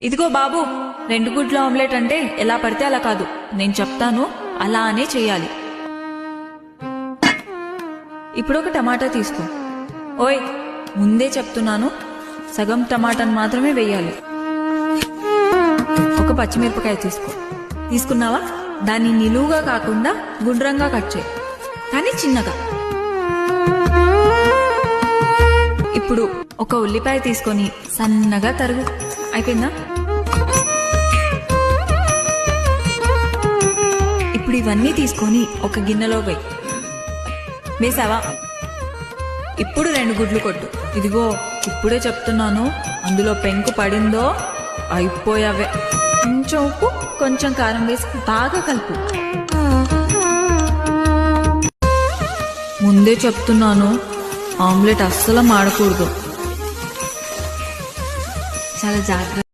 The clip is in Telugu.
ఇదిగో బాబు, 2 గుడ్ల ఆమ్లెట్ అంటే ఎలా పడితే అలా కాదు. నేను చెప్తాను అలానే చెయ్యాలి. ఇప్పుడు ఒక టమాటా తీసుకో. ఓయ్, ముందే చెప్తున్నాను, సగం టమాటాను మాత్రమే వేయాలి. ఒక పచ్చిమిరపకాయ తీసుకో. తీసుకున్నావా? దాన్ని నిలువుగా కాకుండా గుండ్రంగా కట్ చేయి, కానీ చిన్నగా. ఇప్పుడు ఒక ఉల్లిపాయ తీసుకొని సన్నగా తరుగు. అయిపోయిందా? ఇప్పుడు ఇవన్నీ తీసుకొని ఒక గిన్నెలో వేసావా? ఇప్పుడు 2 గుడ్లు కొట్టు. ఇదిగో ఇప్పుడే చెప్తున్నాను, అందులో పెంకు పడిందో అయిపోయావే. కొంచెం ఉప్పు, కొంచెం కారం వేసి బాగా కలుపు. ముందే చెప్తున్నాను, ఆమ్లెట్ అస్సలు మాడకూడదు. చాలా జాగ్రత్త.